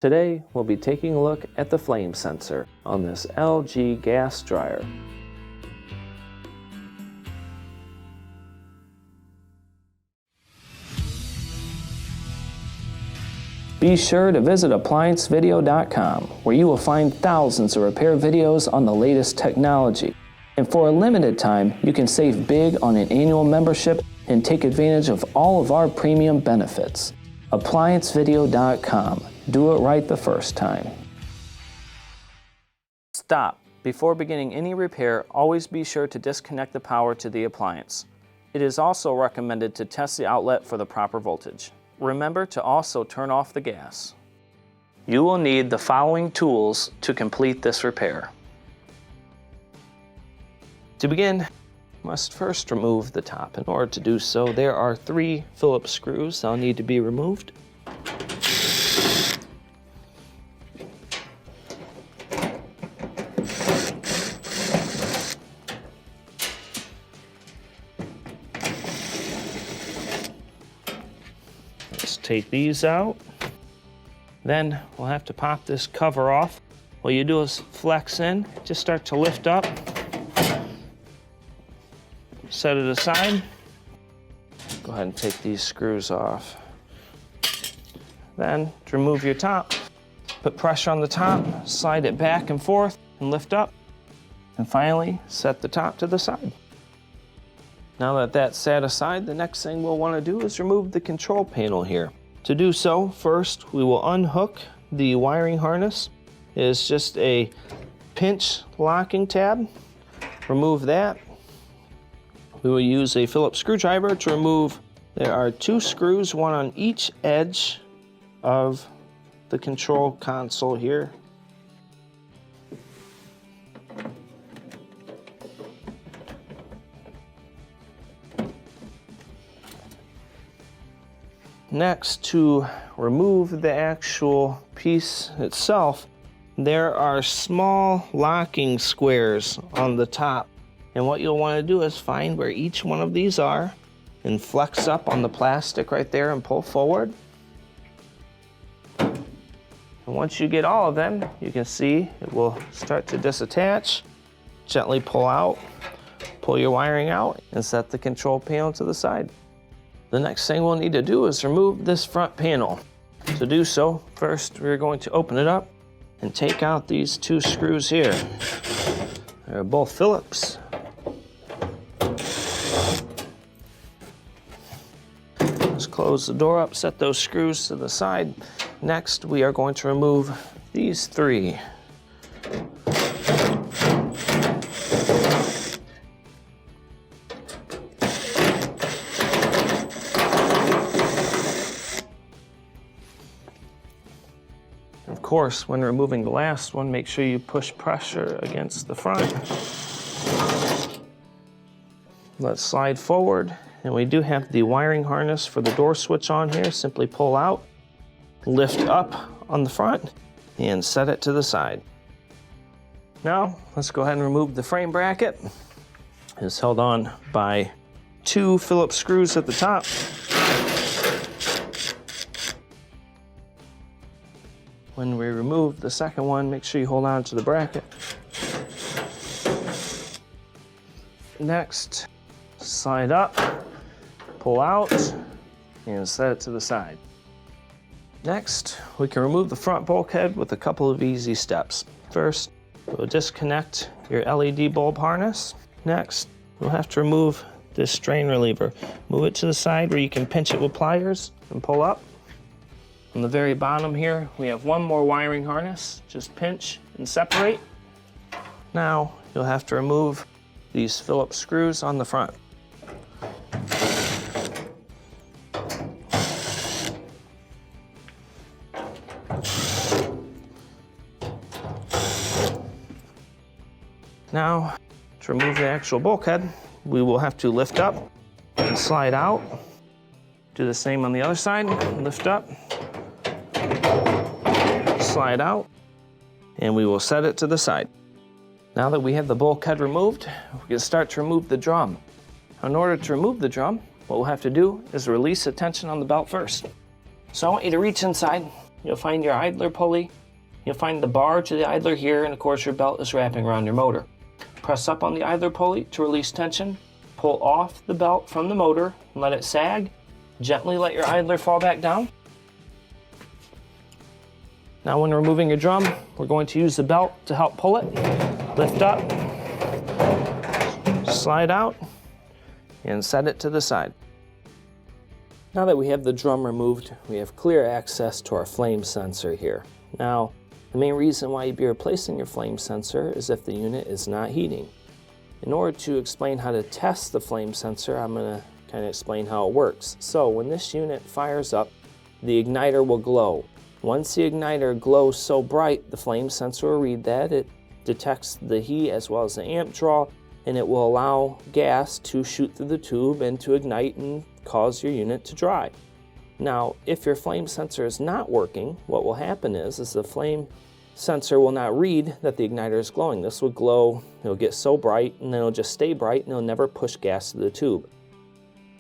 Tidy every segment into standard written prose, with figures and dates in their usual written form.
Today, we'll be taking a look at the flame sensor on this LG gas dryer. Be sure to visit ApplianceVideo.com, where you will find thousands of repair videos on the latest technology. And for a limited time, you can save big on an annual membership and take advantage of all of our premium benefits. ApplianceVideo.com. Do it right the first time. Stop. Before beginning any repair, always be sure to disconnect the power to the appliance. It is also recommended to test the outlet for the proper voltage. Remember to also turn off the gas. You will need the following tools to complete this repair. To begin, you must first remove the top. In order to do so, there are 3 Phillips screws that will need to be removed. Let's take these out. Then we'll have to pop this cover off. What you do is flex in, just start to lift up. Set it aside. Go ahead and take these screws off. Then, to remove your top, put pressure on the top, slide it back and forth, and lift up. And finally, set the top to the side. Now that that's set aside, the next thing we'll want to do is remove the control panel here. To do so, first we will unhook the wiring harness. It is just a pinch locking tab. Remove that. We will use a Phillips screwdriver to remove. There are 2 screws, one on each edge of the control console here. Next, to remove the actual piece itself, there are small locking squares on the top. And what you'll want to do is find where each one of these are and flex up on the plastic right there and pull forward. And once you get all of them, you can see it will start to disattach. Gently pull out, pull your wiring out, and set the control panel to the side. The next thing we'll need to do is remove this front panel. To do so, first we're going to open it up and take out these 2 screws here. They're both Phillips. Let's close the door up, set those screws to the side. Next, we are going to remove these 3. Of course, when removing the last one, make sure you push pressure against the front. Let's slide forward. And we do have the wiring harness for the door switch on here. Simply pull out, lift up on the front, and set it to the side. Now, let's go ahead and remove the frame bracket. It's held on by 2 Phillips screws at the top. When we remove the second one, make sure you hold on to the bracket. Next, slide up, pull out, and set it to the side. Next, we can remove the front bulkhead with a couple of easy steps. First, we'll disconnect your LED bulb harness. Next, we'll have to remove this strain reliever. Move it to the side where you can pinch it with pliers and pull up. On the very bottom here, we have 1 more wiring harness. Just pinch and separate. Now, you'll have to remove these Phillips screws on the front. Now, to remove the actual bulkhead, we will have to lift up and slide out. Do the same on the other side. Lift up, slide out, and we will set it to the side. Now that we have the bulkhead removed, we can start to remove the drum. In order to remove the drum, what we'll have to do is release the tension on the belt first. So I want you to reach inside, you'll find your idler pulley. You'll find the bar to the idler here, and of course your belt is wrapping around your motor. Press up on the idler pulley to release tension. Pull off the belt from the motor and let it sag. Gently let your idler fall back down. Now when removing your drum, we're going to use the belt to help pull it. Lift up, slide out, and set it to the side. Now that we have the drum removed, we have clear access to our flame sensor here. Now, the main reason why you'd be replacing your flame sensor is if the unit is not heating. In order to explain how to test the flame sensor, I'm going to kind of explain how it works. So when this unit fires up, the igniter will glow. Once the igniter glows so bright, the flame sensor will read that. It detects the heat as well as the amp draw, and it will allow gas to shoot through the tube and to ignite and cause your unit to dry. Now, if your flame sensor is not working, what will happen is the flame sensor will not read that the igniter is glowing. This will glow, it'll get so bright, and then it'll just stay bright, and it'll never push gas to the tube.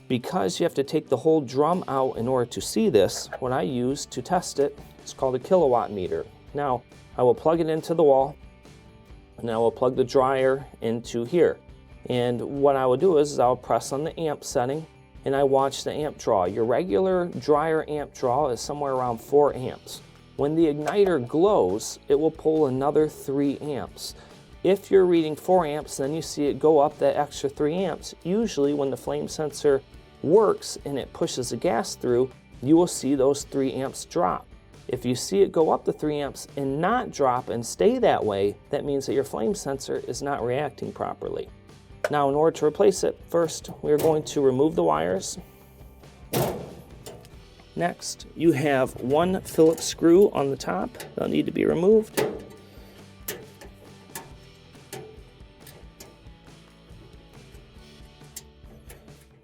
Because you have to take the whole drum out in order to see this, what I use to test it is called a kilowatt meter. Now, I will plug it into the wall, and I will plug the dryer into here. And what I will do is I'll press on the amp setting, and I watch the amp draw. Your regular dryer amp draw is somewhere around 4 amps. When the igniter glows, it will pull another 3 amps. If you're reading 4 amps, then you see it go up that extra 3 amps. Usually when the flame sensor works and it pushes the gas through, you will see those 3 amps drop. If you see it go up to 3 amps and not drop and stay that way, that means that your flame sensor is not reacting properly. Now, in order to replace it, first we're going to remove the wires. Next, you have 1 Phillips screw on the top that'll need to be removed.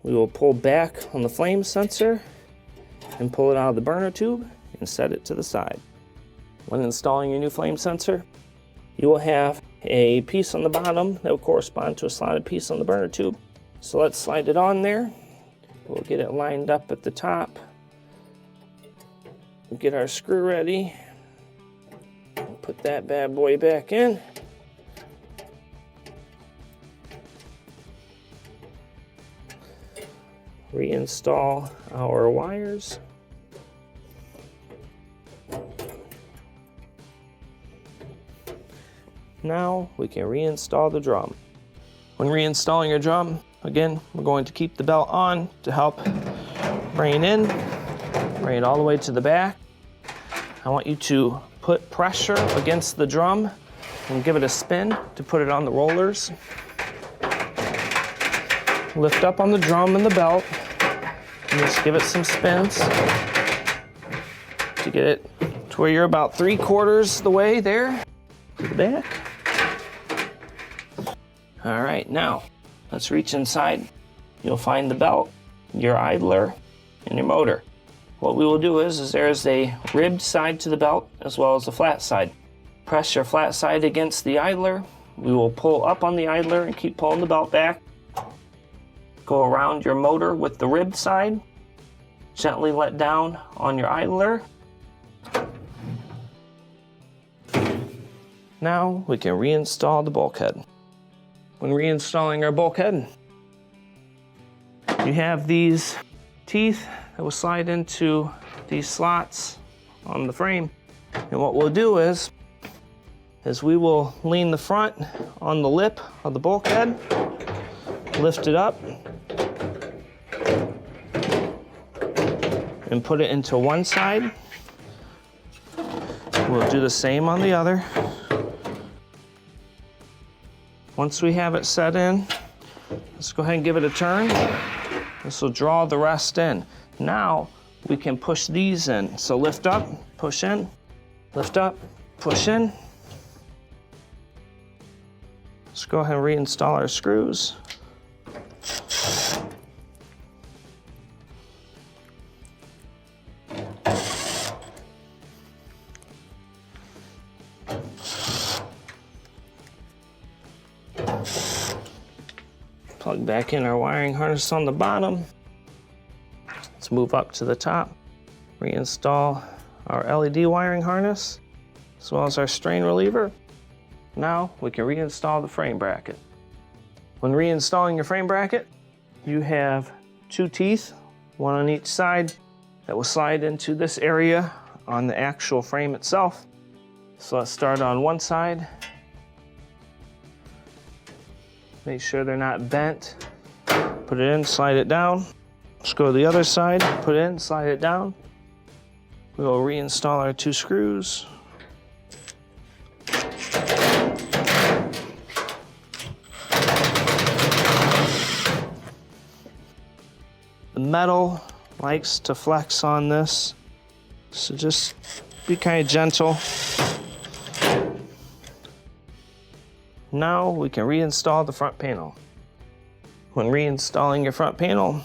We will pull back on the flame sensor and pull it out of the burner tube and set it to the side. When installing your new flame sensor, you will have a piece on the bottom that will correspond to a slotted piece on the burner tube. So let's slide it on there. We'll get it lined up at the top. We'll get our screw ready. Put that bad boy back in. Reinstall our wires. Now we can reinstall the drum. When reinstalling your drum, again, we're going to keep the belt on to help bring it in, bring it all the way to the back. I want you to put pressure against the drum and give it a spin to put it on the rollers. Lift up on the drum and the belt and just give it some spins to get it to where you're about 3/4 the way there to the back. All right, now let's reach inside. You'll find the belt, your idler, and your motor. What we will do is there's a ribbed side to the belt as well as a flat side. Press your flat side against the idler. We will pull up on the idler and keep pulling the belt back. Go around your motor with the ribbed side. Gently let down on your idler. Now we can reinstall the bulkhead. When reinstalling our bulkhead, you have these teeth that will slide into these slots on the frame. And what we'll do is we will lean the front on the lip of the bulkhead, lift it up, and put it into one side. We'll do the same on the other. Once we have it set in, let's go ahead and give it a turn. This will draw the rest in. Now we can push these in. So lift up, push in, lift up, push in. Let's go ahead and reinstall our screws. Plug back in our wiring harness on the bottom. Let's move up to the top, reinstall our LED wiring harness, as well as our strain reliever. Now we can reinstall the frame bracket. When reinstalling your frame bracket, you have 2 teeth, one on each side, that will slide into this area on the actual frame itself. So let's start on one side. Make sure they're not bent. Put it in, slide it down. Let's go to the other side, put it in, slide it down. We will reinstall our 2 screws. The metal likes to flex on this, so just be kind of gentle. Now we can reinstall the front panel. When reinstalling your front panel,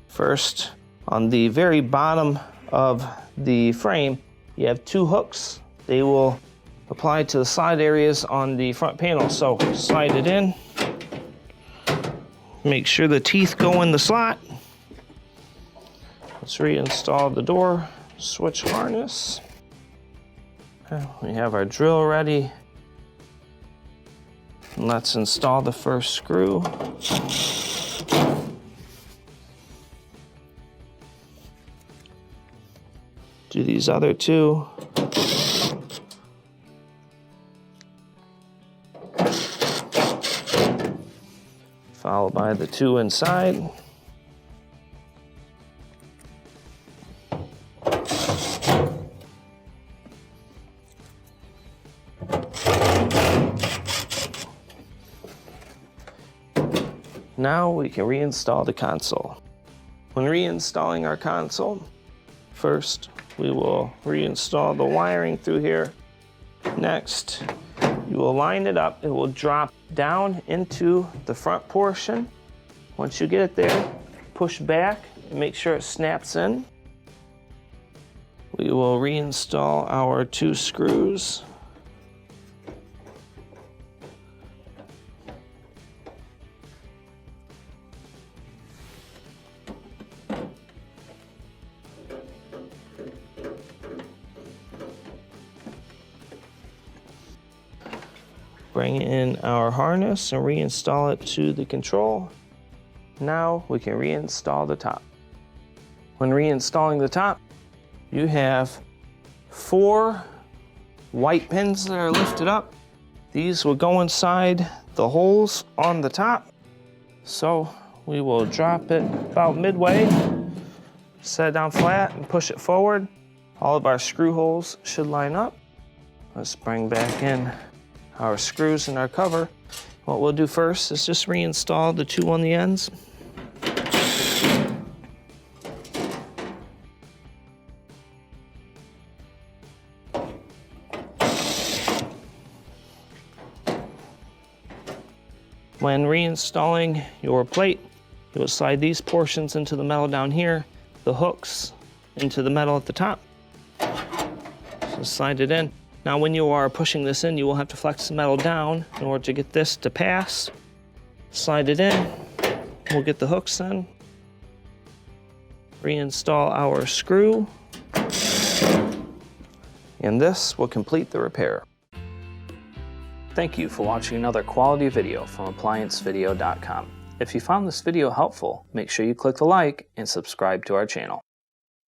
first on the very bottom of the frame, you have 2 hooks. They will apply to the slide areas on the front panel. So slide it in. Make sure the teeth go in the slot. Let's reinstall the door switch harness. We have our drill ready. And let's install the first screw. Do these other 2. Followed by the 2 inside. Now we can reinstall the console. When reinstalling our console, first we will reinstall the wiring through here. Next, you will line it up. It will drop down into the front portion. Once you get it there, push back and make sure it snaps in. We will reinstall our 2 screws. Bring in our harness and reinstall it to the control. Now we can reinstall the top. When reinstalling the top, you have 4 white pins that are lifted up. These will go inside the holes on the top. So we will drop it about midway, set it down flat and push it forward. All of our screw holes should line up. Let's bring back in our screws and our cover. What we'll do first is just reinstall the 2 on the ends. When reinstalling your plate, you will slide these portions into the metal down here, the hooks into the metal at the top. So slide it in. Now when you are pushing this in, you will have to flex the metal down in order to get this to pass. Slide it in. We'll get the hooks in. Reinstall our screw. And this will complete the repair. Thank you for watching another quality video from ApplianceVideo.com. If you found this video helpful, make sure you click the like and subscribe to our channel.